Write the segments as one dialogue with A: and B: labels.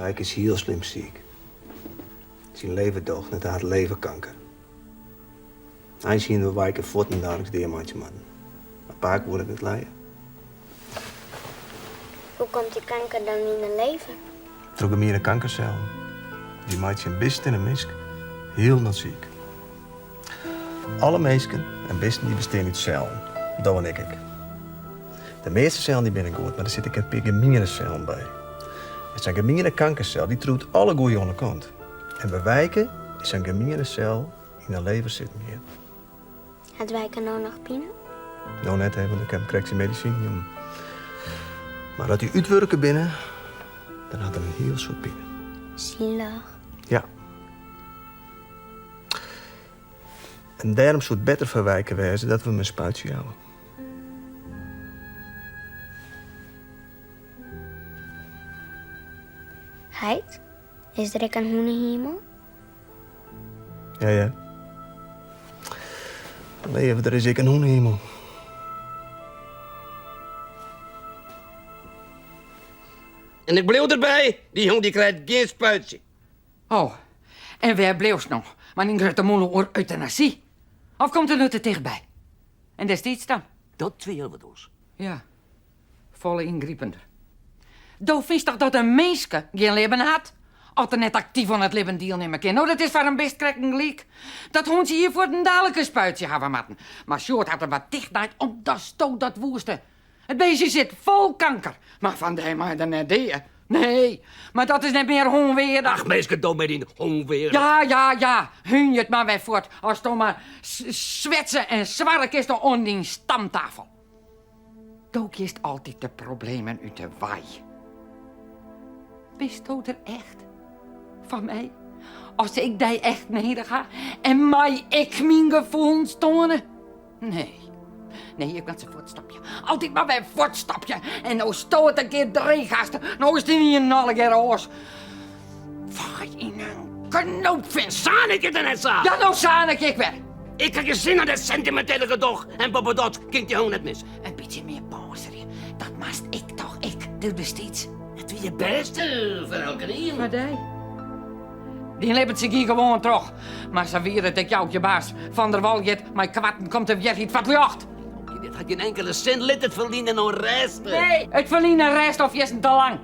A: Wijk is heel slim ziek. Zijn leverdoog, net had leverkanker. Hij zien we wijken voort en dagelijks deermaatje man. Maar paak wordt het leien.
B: Hoe komt die kanker dan in het leven?
A: Trokken meer een kankercel. Die maakt zijn best in een misk. Heel nog ziek. Alle meesken en besten die bestaan uit cellen. Dat en ik. De meeste cellen die binnen goed, maar er zitten een paar gemene cellen bij. Het is een gemene kankercel die troet alle goeie aan de kant. En bij wijken is een gemene cel in de lever zit meer.
B: Het wijken nou nog pine?
A: Nou net hebben, want ik heb correctie medicijn. Maar dat die uitwerken binnen, dan had hij een heel soort pijn.
B: Zielig.
A: Ja. En daarom zou het beter voor wijken wezen dat we hem een spuitje houden.
B: Heid? Is er een hoenenhemel?
A: Ja. Leven, er is ik een hoenhemel.
C: En ik bleef erbij. Die jongen die krijgt geen spuitje.
D: Oh, en waar bleef nog? Maar in grote molen oor euthanasie? Of komt er nu te dichtbij? En destijds dan?
C: Dat twijfelen we dus.
D: Ja, volle ingriepender. Do vindt toch dat een meisje geen leven had? Als er net actief aan het leven deelnemen kan. Nou, dat is voor een best krekken gelijk. Dat hondje hier voor een dadelijke spuitje hebben matten. Maar Sjoerd had er wat dichtheid om dat stoot dat woeste. Het beestje zit vol kanker. Maar van die maar de net deed. Nee, maar dat is net meer onweerdig.
C: Ach, meisje, doe mij die onweer.
D: Ja. Hun je het maar weer voort. Als toch maar zwetsen en zwark is er on die stamtafel. Dook is altijd de problemen uit de waai. Bist u er echt? Van mij? Als ik die echt neder ga en mij ik mijn gevoelens tonen? Nee, ik ben ze voortstapje. Altijd maar weer voortstapje. En nou stoot het een keer drie gasten. Nou is het niet een alle keer oors. Waar in een knoop vindt.
C: Zaan ik het er net zo?
D: Ja, nou zaan ik weer.
C: Ik heb gezien aan dat sentimentele gedoog. En Bobadot kinkt die jongen net mis.
D: Een beetje meer pauze. Dat maast ik toch. Ik doe dus iets.
C: Het doe je beste voor elke keer.
D: Maar die leeft zich hier gewoon terug. Maar ze wieren dat jou je baas van der Waljet, maar kwatten komt er weer iets wat lucht.
C: Dit had geen enkele cent, let het verdienen nog resten.
D: Nee, het verdienen rest of je is te lang.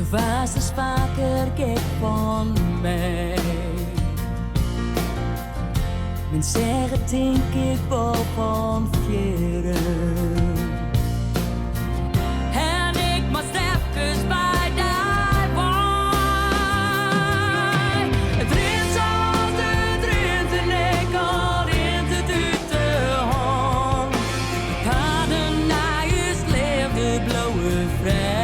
E: Was is vaker gek van mij. Men zeggen denk ik wel van vieren. En ik moest even bij die waai. Het rint zoals het rint en ik al rint het uit de hand. De paden naar je leefde blauwe vrij.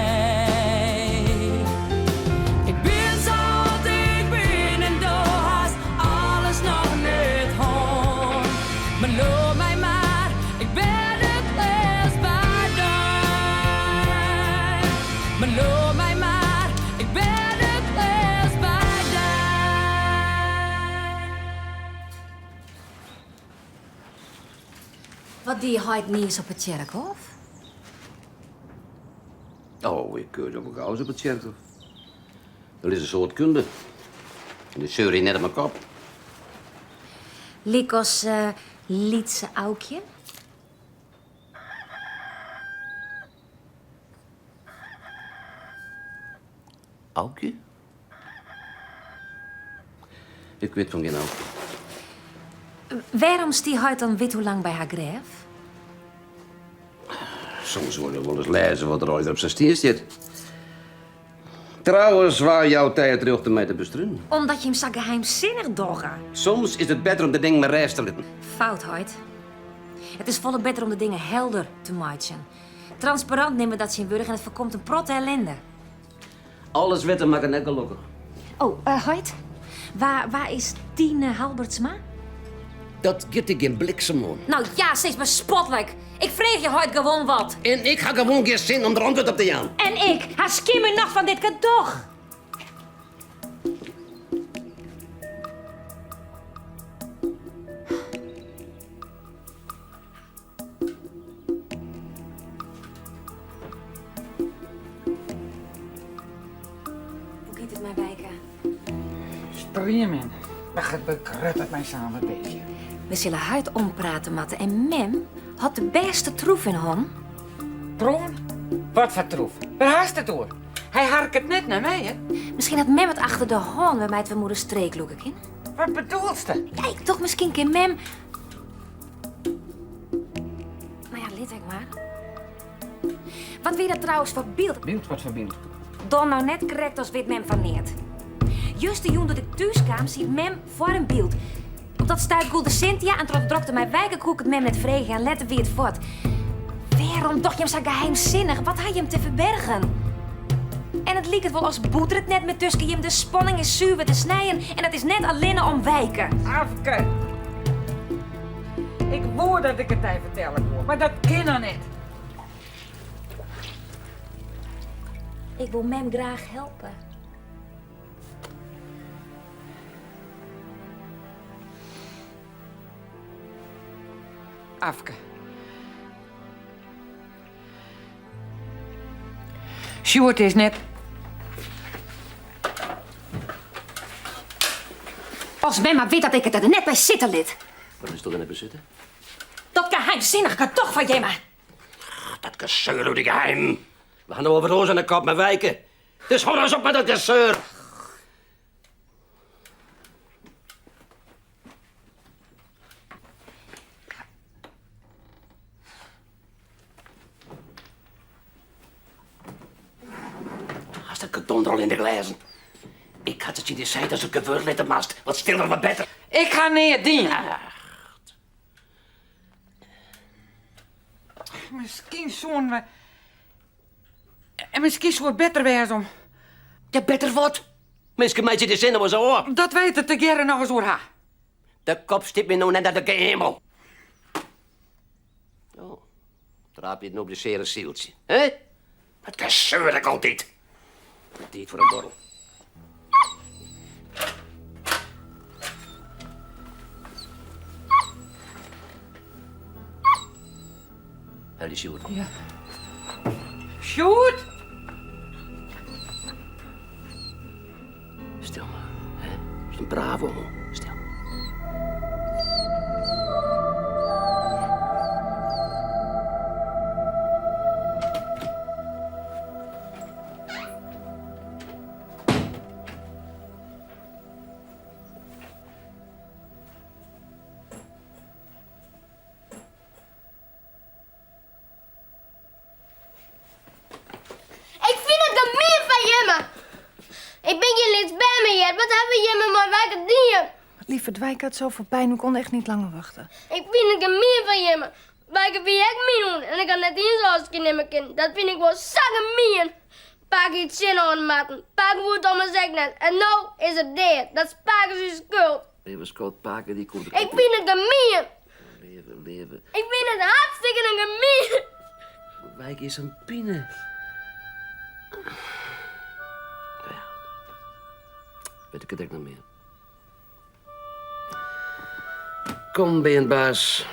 F: Wat die houdt nieuws op het kerkhof?
C: Oh, ik keur op een gauw op het kerkhof. Er is een soort kunde. En de zeur net op mijn kop.
F: Likos Lietse Aukje?
C: Aukje? Ik weet van geen auto.
F: Waarom stie hij dan wit hoe lang bij haar graaf?
C: Soms wil je wel eens lezen wat er ooit op zijn stier zit. Trouwens, waar jouw tijd terug te mij te bestruinen.
F: Omdat je hem zo geheimzinnig dogger.
C: Soms is het beter om de dingen maar reis te laten.
F: Fout, Hoyt. Het is volle beter om de dingen helder te maken. Transparant nemen dat ze in burger en het voorkomt een protte ellende.
C: Alles wetten maken net gelukkig.
F: Oh, Hoyt. Waar is Tine Halbertsma?
C: Dat get ik in bliksem om.
F: Nou ja, steeds bespottelijk. Ik vreeg je Hoyt gewoon wat.
C: En ik ga gewoon geen zin om er antwoord op te gaan.
F: En ik, haar skimmer nog van dit cadeau. Hoe gaat het mijn wijken?
D: Streamen. Wacht, het bekruttert mij samen bezig.
F: We zullen huid ompraten, Matte. En Mem had de beste troef in hon.
D: Troen? Wat voor troef? Waar haast het door? Hij harkt het net naar mij, hè?
F: Misschien had Mem het achter de hon bij mij twee moeder streekloeken in.
D: Wat bedoelt ze?
F: Ja, ik toch misschien kan Mem... Nou ja, lid ik maar. Wat wie dat trouwens voor beeld?
D: Beeld, wat voor beeld?
F: Dan nou net correct als wit Mem van neert. Juist de jongen dat ik thuis kwam, ziet Mem voor een beeld. Op dat stuit goelde Cynthia en toen drokte mij wijkenkoek het Mem net vregen en lette wie het voort. Waarom dacht je hem zo geheimzinnig? Wat had je hem te verbergen? En het liep het wel als boeter het net met tussen je hem de spanning is zuur te snijden en dat is net alleen om wijken.
D: Afke. Ik wou dat ik het hij vertellen kon, maar dat kan nog niet.
F: Ik wil Mem graag helpen.
D: Afke. Sjoerd is net...
F: Als Mem maar weet dat ik het er net bij zitten lid.
C: Wat is toch in het bezitten?
F: Dat geheimzinnig kan toch van Jemma.
C: Dat gezeur door die geheim. We gaan over roos aan de kop met wijken. Dus hou eens op met dat gezeur. Als dat gedonder al in de glazen. Ik had het je niet gezegd als ik gebeurd met de mast. Wat stiller, wat beter.
D: Ik ga neer dienen. Misschien zo'n we... En misschien zou het beter wezen om...
C: Ja, beter wat? Misschien meid je de zinnen wel zo op.
D: Dat weet het te gerne nog eens door haar.
C: De kop stipt me nou net naar de hemel. Oh, draap je het nou op de zere zieltje, hè? Wat gezeur ik altijd. Tijd voor een borrel. Hé, Sjoerd.
D: Ja. Sjoerd!
C: Stil maar, hè? Dat is een brave jongen. Stil.
B: Ik vind het gemeen van Jemme. Ik ben je niets bij me, Jet. Wat hebben Jemme maar wijken dieren?
G: Lieverd, Wijk had zoveel pijn. We konden echt niet langer wachten.
B: Ik vind het gemeen van Jemme. Wijken wil ik mee doen. En ik kan net eens als ik nemen kind. Dat vind ik wel zo gemeen. Paak iets zin aan maken. Paak woord om mijn zegnet. En nou is het deed. Dat is Paak zijn schuld.
C: Even Scout Paken, die komt...
B: Ik vind het gemeen.
C: Leven, leven.
B: Ik vind het hartstikke gemeen.
C: Wijk is een pine. Ja. Weet ik het ook nog meer. Kom, beenbaas.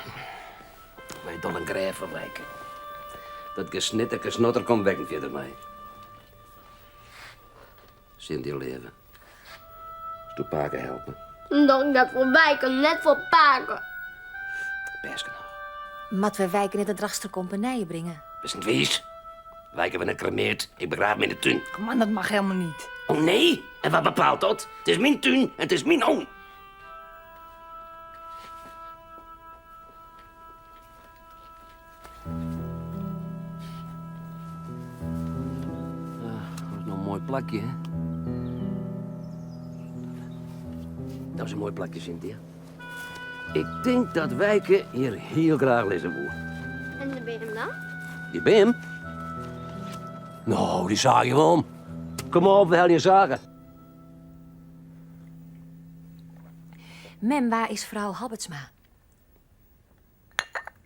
C: Wij dan een grijf van wijken. Dat gesnitter, gesnotter komt weg verder mij. Zin die leven. Doe Paken helpen.
B: Dan dat voor wijken, net voor Paken.
C: Persken nog.
F: Mat we wijken in de dragster compagnie brengen.
C: Is niet wees. Wijken we een cremeert. Ik begraaf me in de tuin.
G: Kom aan, dat mag helemaal niet.
C: Oh nee? En wat bepaalt dat? Het is mijn tuin en het is mijn oom. mooi plakje, hè? Dat is een mooi plakje, Cynthia. Ik denk dat Wijke hier heel graag lezen wil.
B: En de ben je hem dan?
C: Die ben je hem? Nou, die zaag je wel om. Kom op, we hebben je zagen.
F: Mem, waar is vrouw Habbertsma?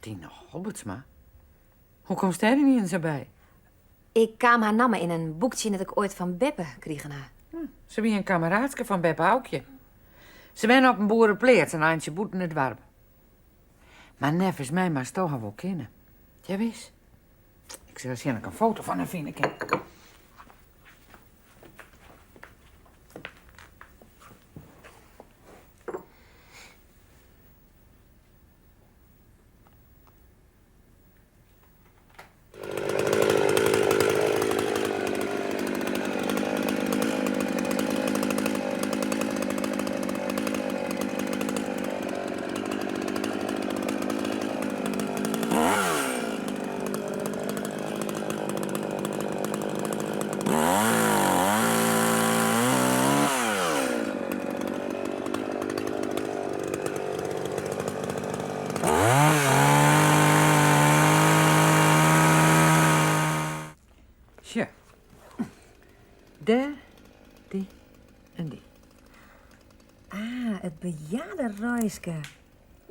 D: Tine Hobbertsma? Hoe komt hij er niet eens bij?
F: Ik kwam haar namen in een boekje dat ik ooit van Beppe kreeg.
D: Ze wie een kameraadske van Beppe Aukje. Ze zijn op een boerenpleert en eindje boet in het dorp. Maar nevens mij maar toch wel kennen. Ja, wist. Ik zal eens een foto van haar vinden. Tja. Daar, die en die.
F: Ah, het bejaardenruiske.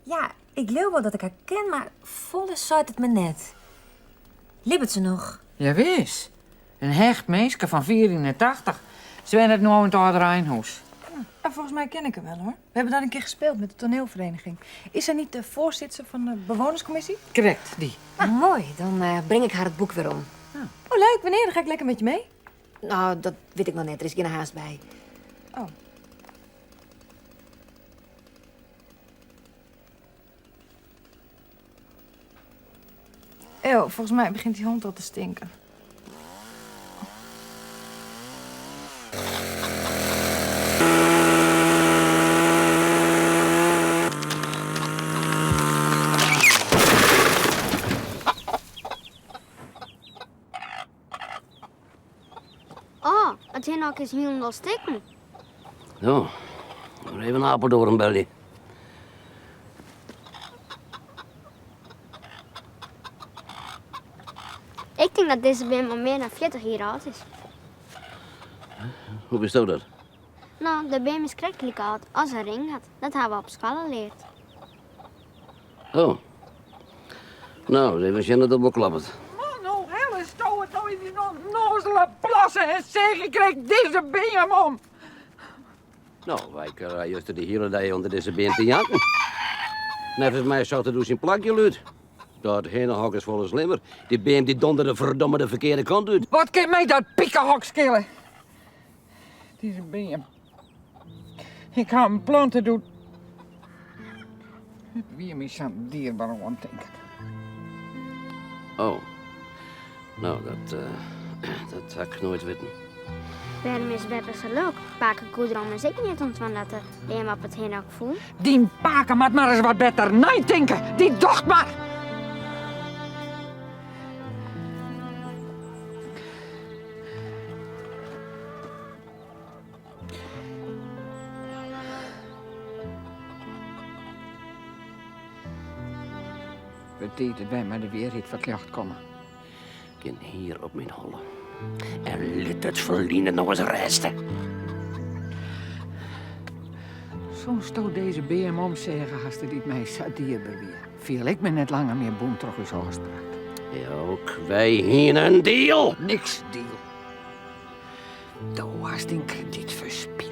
F: Ja, ik geloof wel dat ik haar ken, maar volle zuid het me net. Libbert ze nog?
D: Ja, wist. Een hecht meisje van 84. Ze zijn het nu in het oude Rijnhuis.
G: Ja, volgens mij ken ik hem wel, hoor. We hebben daar een keer gespeeld met de toneelvereniging. Is zij niet de voorzitter van de bewonerscommissie?
D: Correct, die.
F: Mooi, dan breng ik haar het boek weer om.
G: Oh, leuk. Wanneer? Dan ga ik lekker met je mee.
F: Nou, dat weet ik nog net. Er is geen haast bij.
G: Oh. Eeuw, volgens mij begint die hond al te stinken.
B: Oh, het hinnak is helemaal stikken.
C: Zo, nog even een Apeldoorn bellen.
B: Ik denk dat deze ben maar meer dan 40 jaar oud is.
C: Hoe bestond dat?
B: Nou, de beem is schrikkelijk oud als een ring had. Dat hebben we op school geleerd.
C: Oh. Nou, even zien dat het wel klapt.
D: Nou, helle stoot het nou in die nozele plassen en zeg, ik krijg deze been om.
C: Nou, wij kunnen juist de hele dag onder deze been te janken. Nevens mij zou het dus een plakje luid. Dat hele hok is vol slimmer. Die been die donderde verdomme de verkeerde kant uit.
D: Wat kan mij dat pikkenhok schillen? Deze been. Ik ga een planten doen. Het weer me zo'n dierbaar om te denken.
C: Oh. Nou, dat had ik nooit weten.
B: Waarom is Beppe zo leuk? Paken Koedram is ik niet ontvan dat de beem op het hinnak voelt.
D: Die paken moet maar eens wat beter nadenken. Die docht maar. We deden wij maar de weerheid verklacht komen.
C: Ik kan hier op mijn holle. En liet het verliezen nog eens resten.
D: Soms stoot deze BM om zeggen als het niet mij zo dierbaar weer. Viel ik me net langer meer boem terug is afgespraakt.
C: Ja, ook wij hier een deal.
D: Niks deal. Doe was in krediet verspillen.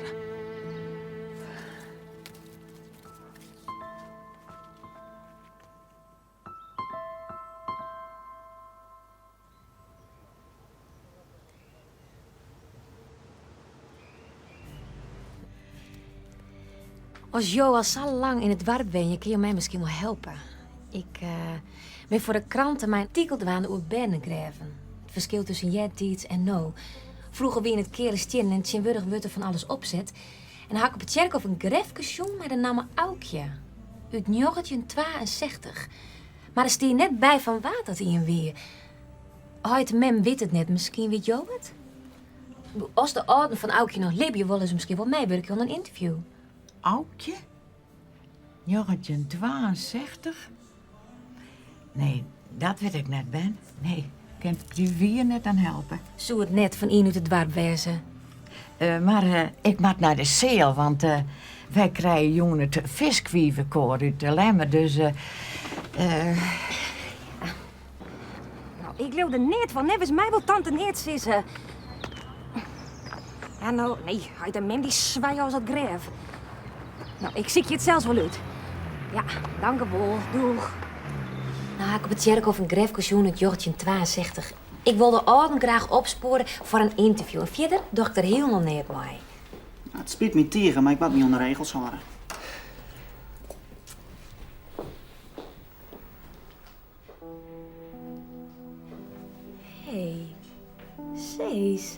F: Als Jo al zo lang in het dorp ben, kun je mij misschien wel helpen. Ik ben voor de kranten mijn artikel aan over Bernengraven. Het verschil tussen jetdienst en no. Vroeger wie in het kerestjen en tjenwurdig wordt er van alles opzet. En dan had ik op het kerkhof een grefkesjoen met de naam Aukje. Uit 1962. Maar er stier net bij van wat dat in weer. Ooit mem weet het net, misschien weet Jo het? Als de oude van Aukje nog leeft, willen ze misschien wel meewerken aan een interview.
H: Aukje? Jongetje 62? Nee, dat weet ik net, Ben. Nee, ik kan die vier net aan helpen.
F: Zou het net van in uit het dorp wezen.
H: Maar ik moet naar de zeel, want wij krijgen jongen het viskwievenkoor uit de lemmer, dus...
F: Nou, ik leeuwde net van, net is mij wel tante Neert sissen. Ja, nou, nee, hij de mem die zwaai als dat greef. Nou, ik zie je het zelfs wel uit. Ja, dank u wel, doeg. Nou, ik op het Jerkhof een greefkosioen uit Jortje 62. Ik wil de ouden graag opsporen voor een interview. En verder doe ik er helemaal niet bij.
I: Nou, het spijt me tegen, maar ik moet me aan de regels houden.
F: Hé, Cees.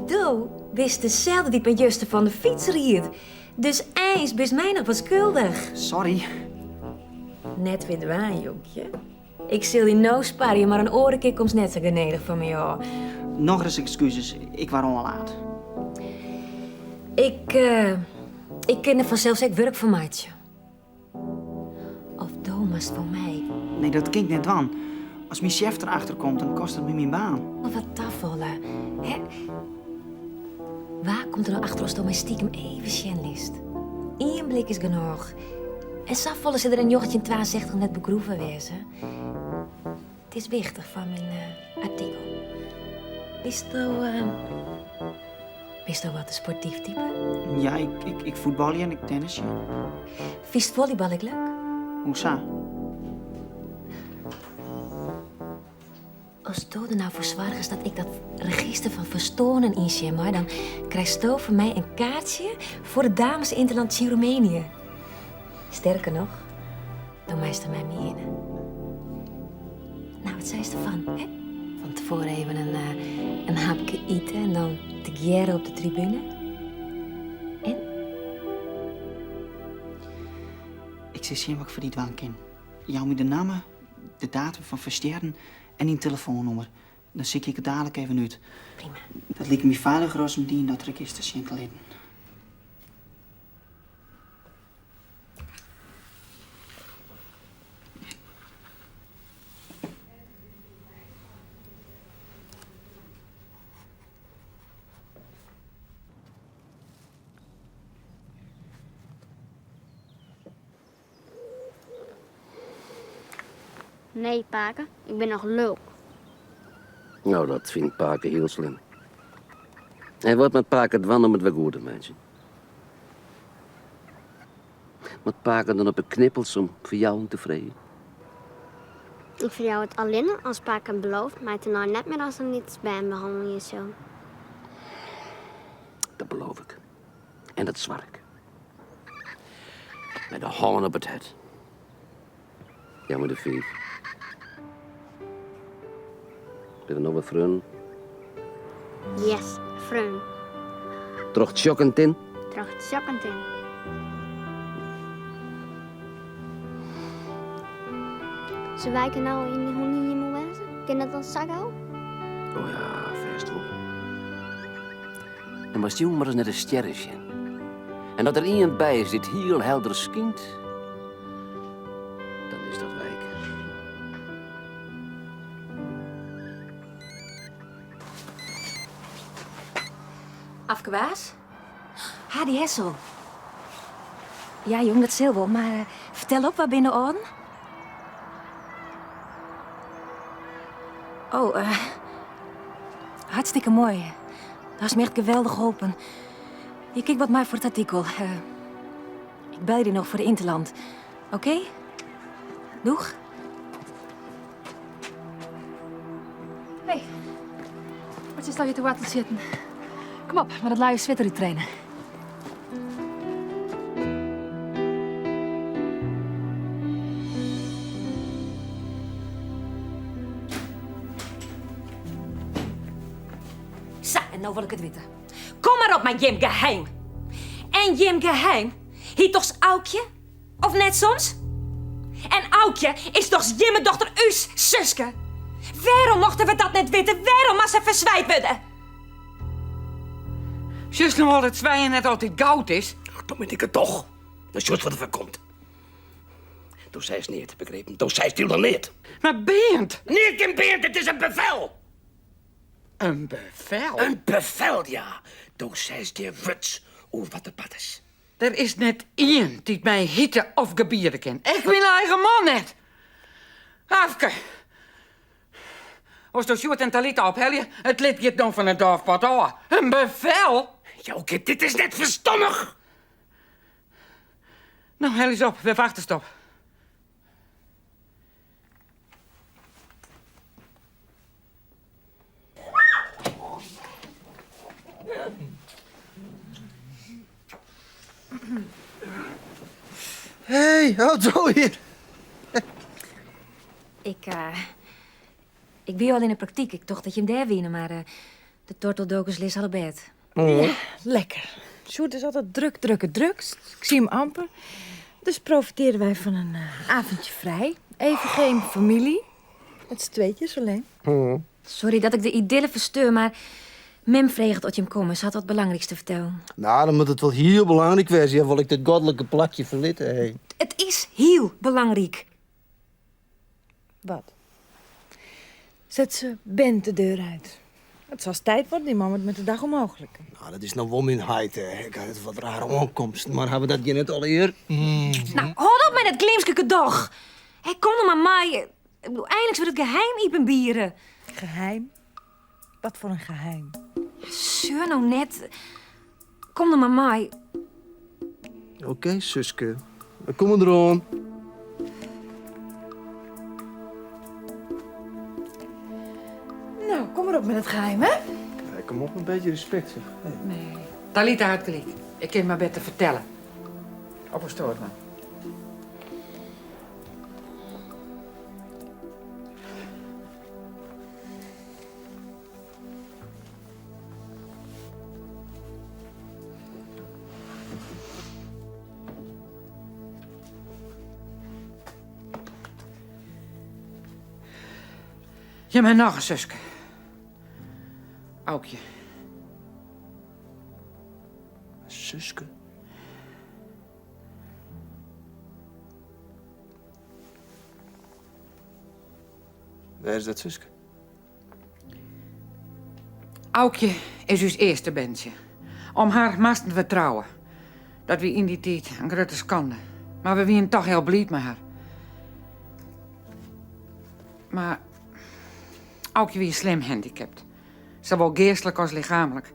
F: Do wist dezelfde die bij Juste van de fiets ried. Dus IJs best mij nog wat schuldig.
I: Sorry.
F: Net weer waar, jonkje. Ik zal je nou sparen, maar een orenkik komt net zo genedig van me, hoor.
I: Nog eens excuses, ik was al laat.
F: Ik ken er vanzelfs ook werk van maatje. Of Thomas van mij.
I: Nee, dat klinkt net van. Als mijn chef erachter komt, dan kost het me mijn baan.
F: Of wat tafelen, hè? Waar komt er nou achter als Thomas stiekem even sjen list? Eén blik is genoeg. En zelf willen ze er een jochetje 62 net begroeven wezen. Het is wichtig van mijn artikel. Bist u wat een sportief type?
I: Ja, ik voetbal en ik tennis. Ja.
F: Vies volleybal ik leuk?
I: Hoezo?
F: Als Dode nou voor zwaar is dat ik dat register van verstoren inzie, maar dan krijgt Sto van mij een kaartje voor de dames Interland in Roemenië. Sterker nog, dan meester mij mee in. Nou, wat zei ze ervan, hè? Van tevoren even een hapje eten en dan te gieren op de tribune. En?
I: Ik zeg je wat ik voor die dwang ken. Jou met de namen, de datum van versterren en een telefoonnummer. Dan zie ik het dadelijk even uit.
F: Prima.
I: Dat lijkt me veiliger als om die in dat register zien te leiden.
B: Nee, Paken, ik ben nog leuk.
C: Nou, dat vindt Paken heel slim. Hij wordt met Paken dwan om het weer goed te mensen. Met Paken dan op een knippels om voor jou tevreden.
B: Ik vind jou het alleen als Paken belooft, maar het er nou net meer als er niets bij hem behandelen is zo.
C: Dat beloof ik. En dat zwaar ik. Met de hoorn op het het. Ja, maar de vier. Ben je nog wat vrienden?
B: Yes, vreun.
C: Trocht schokkend in?
B: Tracht zakkend in. Ze wijken nou in hoe niet je moet wezen? Ken dat dan zeggen ook?
C: Oh ja, vast wel. En was jong maar eens net een sterretje. En dat er iemand bij is dit heel helder schijnt, dan is dat wijk.
F: Afgewaas? Ha, die Hessel. Ja, jong, dat zal wel, maar vertel op, waar binnen on? Oh, hartstikke mooi. Dat is me echt geweldig geholpen. Je kijkt wat mij voor het artikel. Ik bel je nog voor de Interland. Oké? Doeg. Hey, wat is nou hier te wachten zitten? Kom op, maar dat luie sweater trainen. Zo, en nou wil ik het weten. Kom maar op, mijn Jim Geheim. En Jim Geheim, hier toch Aukje? Of net soms? En Aukje is toch Jimme dochter Us, zuske? Waarom mochten we dat net weten? Waarom was ze verzwijt worden?
D: Juist nog wel dat zwijgen net altijd goud is.
C: Dan ben ik het toch. Dat is juist wat er van komt. Toen zei ze niet, begrepen? Toen zei ze dan niet.
D: Maar Beent!
C: Niet een beent, het is een bevel.
D: Een bevel?
C: Een bevel, ja. Toen zei ze je wuts over wat de pad is.
D: Er is net één die mij hitte of gebieden kent. Ik mijn eigen man net. Afke. Als de Sjoerd en Talita ophelje, het lid je dan van het dorpad af. Een bevel?
C: Joke, dit is net verstandig.
D: Nou, hel eens op. We wachten stop.
A: Hé, zo hier.
F: Ik ben al in de praktijk. Ik dacht dat je hem daar winnen, maar de torteldokers lis al op bed.
G: Lekker. Sjoerd is altijd druk. Ik zie hem amper. Dus profiteren wij van een avondje vrij. Even geen familie. Met z'n tweetjes alleen.
F: Sorry dat ik de idylle versteur, maar Mem vreegt dat je hem komen. Ze had wat belangrijks te vertellen.
A: Nou, dan moet het wel heel belangrijk wezen. Ja, wil ik dit goddelijke plakje verlitten. Hey.
F: Het is heel belangrijk.
G: Wat? Zet ze Bent de deur uit. Het zal tijd worden, die man wordt met de dag onmogelijk.
A: Nou, dat is nou wel mijn heid, hè. Ik had het wat rare aankomst. Maar hebben we dat je net al eer?
F: Nou, houd op met het glimske doch. Hé, kom dan maar mij. Ik bedoel, eindelijk wordt het geheim iepen bieren.
G: Geheim? Wat voor een geheim?
F: Zeur nou net. Kom dan maar mij.
A: Oké, Suske. We komen eraan.
G: Nou, kom maar op met het geheim, hè?
A: Kijk, kom op, een beetje respect, zeg. Hey.
D: Nee. Talita had gelijk. Ik kan maar beter vertellen. Op een stoot, man. Je bent nog een zuske. Aukje.
A: Suske? Waar is dat Suske?
D: Aukje is uw eerste bandje. Om haar moesten we trouwen. Dat we in die tijd een grote schande. Maar we waren toch heel blij met haar. Maar Aukje was slim handicapt. Zowel geestelijk als lichamelijk.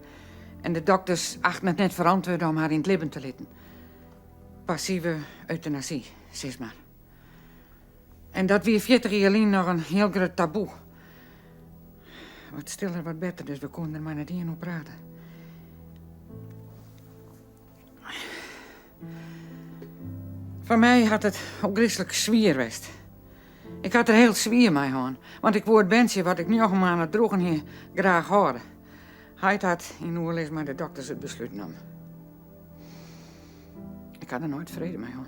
D: En de dokters achten het net verantwoord om haar in het leven te laten. Passieve euthanasie, zeg maar. En dat wie 40 jaar geleden nog een heel groot taboe. Wat stiller, wat beter, dus we konden er maar niet in op praten. Voor mij had het ook christelijk zwier geweest. Ik had er heel zwier mee gehad, want ik wou het bandje wat ik nu nog maar aan het drogen hier graag hoorde. Hij had in oorlog maar de dokters het besluit nam. Ik had er nooit vrede mee gehad.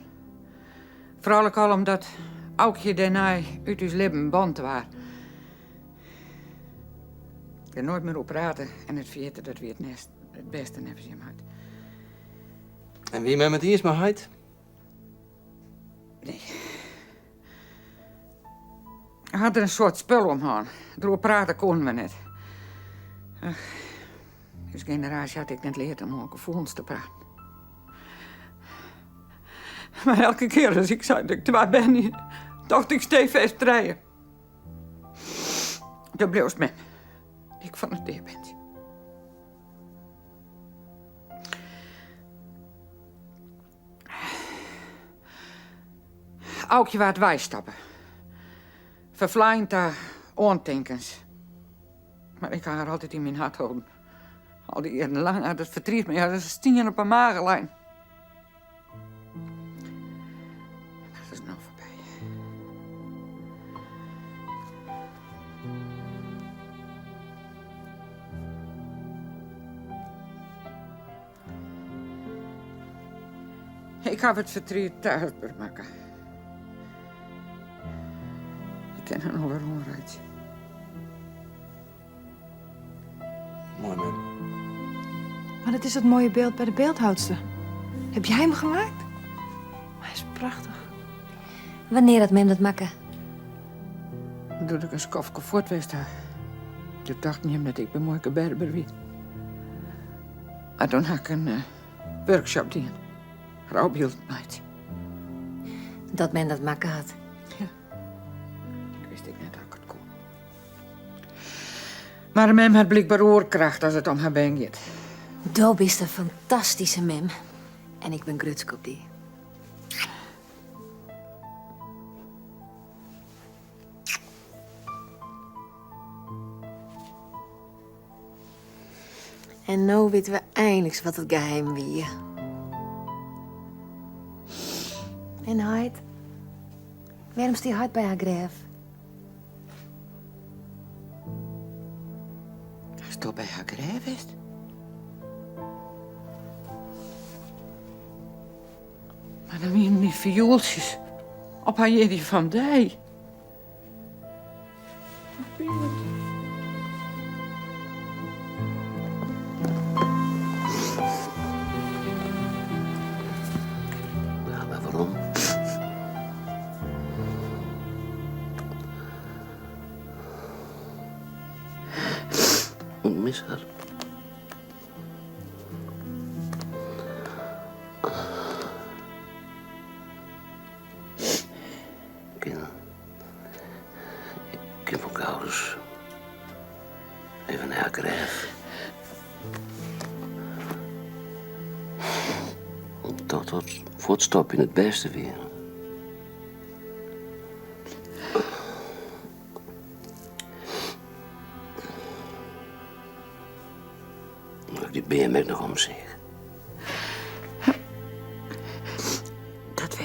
D: Vooral ook al omdat Aukje daarna uit ons leven band was. Er nooit meer op praten en het vierde dat we het beste hebben zien uit.
A: En wie mij met die is maar heid?
D: Nee. Hij had er een soort spul omheen. Door praten konden we niet. Ach, dus generatie had ik net leerd om ook gevoelens te praten. Maar elke keer als ik zei dat ik te ben, dacht ik stevig strijden. Dat bleef me. Ik van het deer bent. Aukje waar het wij stappen. Vervlaaiend daar ontenkens. Maar ik ga haar altijd in mijn hart houden. Al die jaren lang had het verdriet me. Ja, dat is stien op een magenlijn. Dat is nou voorbij. Ik heb het verdriet thuis maken. Ik ken haar nog wel onruit.
A: Mooi, man.
G: Maar dat is dat mooie beeld bij de beeldhoudster. Heb jij hem gemaakt? Hij is prachtig.
F: Wanneer had mem dat makken?
D: Doe ik een skofje voort wist daar. Toen dacht niet dat ik bij mooie berber wie. Maar toen had ik een workshop die rouwbeeld maakt.
F: Dat men dat makken had.
D: Wist ik net dat ik het kon. Maar mem had blijkbaar oorkracht als het om haar been gaat.
F: Dob is een fantastische mem. En ik ben grutsk op die. En nou weten we eindelijk wat het geheim wie. En Heid? Waarom is die Heid bij haar graaf?
D: Hij is toch bij haar graaf is? Maar dan weer die viooltjes op haar Jerry van Dij.
C: Ja, maar waarom? Ik mis haar. Ik heb ook ouders. Even naar haar graaf. Tot voortstap in het beste weer. Die BMX nog om zich.
D: Dat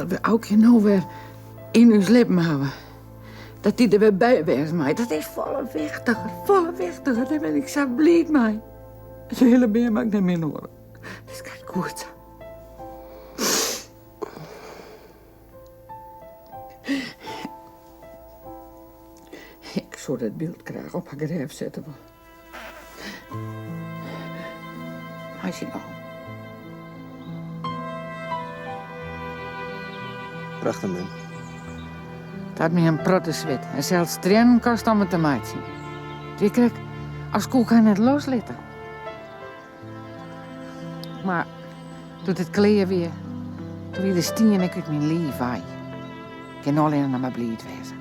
D: we Aukje nou weer in ons lippen houden. Dat die er weer bij wezen, mij. Dat is volle wichtiger. Daar ben ik zo blij mee. De hele beer mag niet meer horen. Dat gaat goed. Ik zou dat beeld graag op haar graf zetten. Hij ziet al.
A: Prachtig, man.
D: Het had me een protteswit. En zelfs trainen kost om het te maken. Die kreeg als koek aan het loslitten. Maar doet het kleren weer. Toen weer de stien ik uit mijn lief waai. Ik kan alleen naar mijn blied wezen.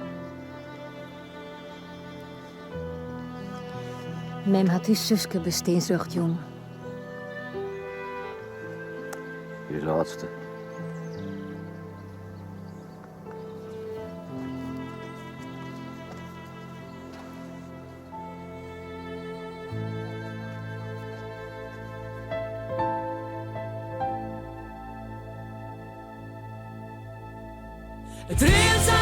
F: Mem had uw zuske besteensrucht, jong.
C: Je laatste.
E: Het reelt